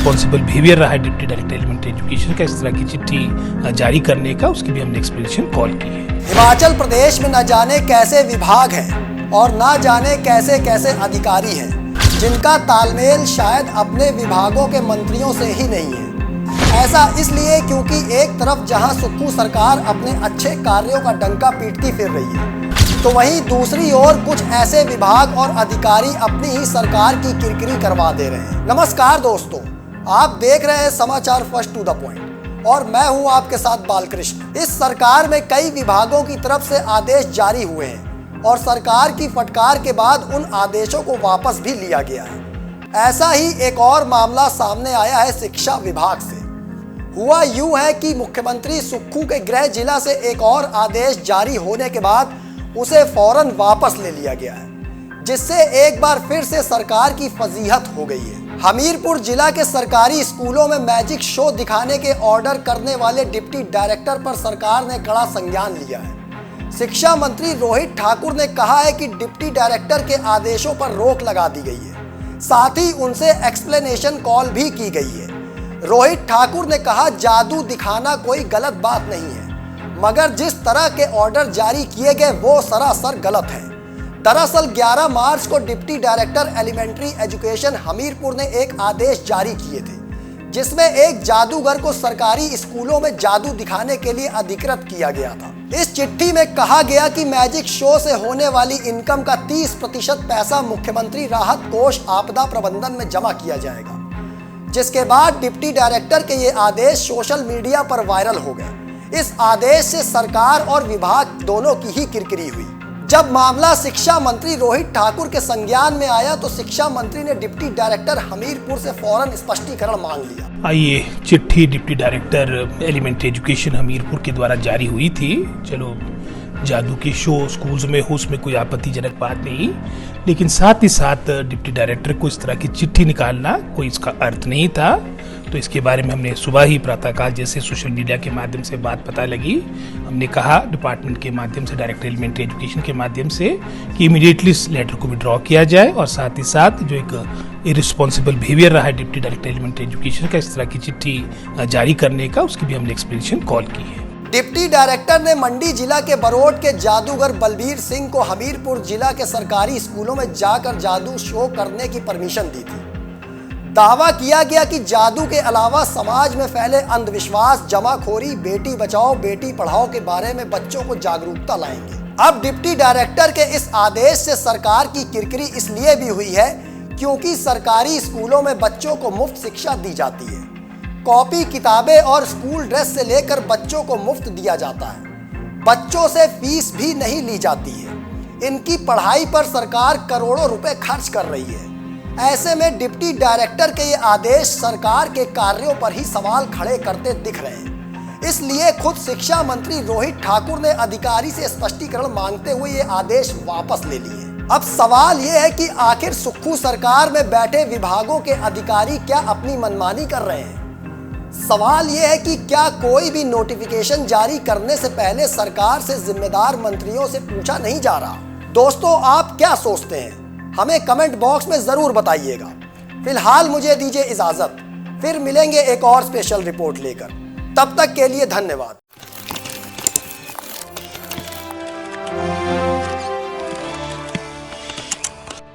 Irresponsible behaviour रहा है deputy director elementary education का, इस तरह की चिट्ठी जारी करने का, उसकी भी हमने एक्सप्लेनेशन कॉल की है। हिमाचल प्रदेश में न जाने कैसे विभाग हैं और न जाने कैसे कैसे अधिकारी हैं जिनका तालमेल शायद अपने विभागों के मंत्रियों से ही नहीं है। ऐसा इसलिए क्योंकि एक तरफ जहां सुक्खू सरकार अपने अच्छे कार्यों का डंका पीटती फिर रही है, तो वहीं दूसरी ओर कुछ ऐसे विभाग और अधिकारी अपनी ही सरकार की किरकिरी करवा दे रहे हैं। नमस्कार दोस्तों, आप देख रहे हैं समाचार फर्स्ट टू द पॉइंट और मैं हूं आपके साथ बालकृष्ण। इस सरकार में कई विभागों की तरफ से आदेश जारी हुए हैं और सरकार की फटकार के बाद उन आदेशों को वापस भी लिया गया है। ऐसा ही एक और मामला सामने आया है शिक्षा विभाग से। हुआ यूं है कि मुख्यमंत्री सुक्खू के गृह जिला से एक और आदेश जारी होने के बाद उसे फौरन वापस ले लिया गया है, जिससे एक बार फिर से सरकार की फजीहत हो गई है। हमीरपुर जिला के सरकारी स्कूलों में मैजिक शो दिखाने के ऑर्डर करने वाले डिप्टी डायरेक्टर पर सरकार ने कड़ा संज्ञान लिया है। शिक्षा मंत्री रोहित ठाकुर ने कहा है कि डिप्टी डायरेक्टर के आदेशों पर रोक लगा दी गई है, साथ ही उनसे एक्सप्लेनेशन कॉल भी की गई है। रोहित ठाकुर ने कहा, जादू दिखाना कोई गलत बात नहीं है, मगर जिस तरह के ऑर्डर जारी किए गए वो सरासर गलत है। दरअसल 11 मार्च को deputy director elementary education Hamirpur ने एक आदेश जारी किए थे, जिसमें एक जादूगर को सरकारी स्कूलों में जादू दिखाने के लिए अधिकृत किया गया था। इस चिट्ठी में कहा गया कि मैजिक शो से होने वाली इनकम का 30% पैसा मुख्यमंत्री राहत कोष आपदा प्रबंधन में जमा किया जाएगा, जिसके बाद डिप्टी डायरेक्टर के ये आदेश सोशल मीडिया पर वायरल हो गए। इस आदेश से सरकार और विभाग दोनों की ही किरकिरी हुई। जब मामला शिक्षा मंत्री रोहित ठाकुर के संज्ञान में आया तो शिक्षा मंत्री ने डिप्टी डायरेक्टर हमीरपुर से फौरन स्पष्टीकरण मांग लिया। आइए, चिट्ठी deputy director elementary education Hamirpur के द्वारा जारी हुई थी। चलो, जादू के शो स्कूल्स में हो, उसमें कोई आपत्तिजनक बात नहीं, लेकिन साथ ही साथ डिप्टी डायरेक्टर को इस तरह की चिट्ठी निकालना कोई इसका अर्थ नहीं था। तो इसके बारे में हमने सुबह ही प्रातःकाल जैसे सोशल मीडिया के माध्यम से बात पता लगी, हमने कहा डिपार्टमेंट के माध्यम से, डायरेक्टर एलिमेंट्री एजुकेशन के माध्यम से, कि इमीडिएटली इस लेटर को विड्रॉ किया जाए और साथ ही साथ जो एक इररिस्पॉन्सिबल बिहेवियर रहा है डिप्टी डायरेक्टर एलिमेंट्री एजुकेशन का, इस तरह की चिट्ठी जारी करने का, उसकी भी हमने एक्सप्लेनेशन कॉल की है। डिप्टी डायरेक्टर ने मंडी जिला के बरोड के जादूगर बलबीर सिंह को हमीरपुर जिला के सरकारी स्कूलों में जाकर जादू शो करने की परमिशन दी थी। दावा किया गया कि जादू के अलावा समाज में फैले अंधविश्वास, जमाखोरी, बेटी बचाओ बेटी पढ़ाओ के बारे में बच्चों को जागरूकता लाएंगे। अब डिप्टी डायरेक्टर के इस आदेश से सरकार की किरकिरी इसलिए भी हुई है क्योंकि सरकारी स्कूलों में बच्चों को मुफ्त शिक्षा दी जाती है। कॉपी, किताबें और स्कूल ड्रेस से लेकर बच्चों को मुफ्त दिया जाता है। बच्चों से फीस भी नहीं ली जाती है। इनकी पढ़ाई पर सरकार करोड़ों रुपए खर्च कर रही है। ऐसे में डिप्टी डायरेक्टर के ये आदेश सरकार के कार्यों पर ही सवाल खड़े करते दिख रहे हैं। इसलिए खुद शिक्षा मंत्री रोहित ठाकुर ने अधिकारी से स्पष्टीकरण मांगते हुए ये आदेश वापस ले लिए। अब सवाल ये है कि आखिर सुक्खू सरकार में बैठे विभागों के अधिकारी क्या अपनी मनमानी कर रहे हैं? सवाल यह है कि क्या कोई भी नोटिफिकेशन जारी करने से पहले सरकार से जिम्मेदार मंत्रियों से पूछा नहीं जा रहा? दोस्तों, आप क्या सोचते हैं? हमें कमेंट बॉक्स में जरूर बताइएगा। फिलहाल मुझे दीजिए इजाजत, फिर मिलेंगे एक और स्पेशल रिपोर्ट लेकर। तब तक के लिए धन्यवाद।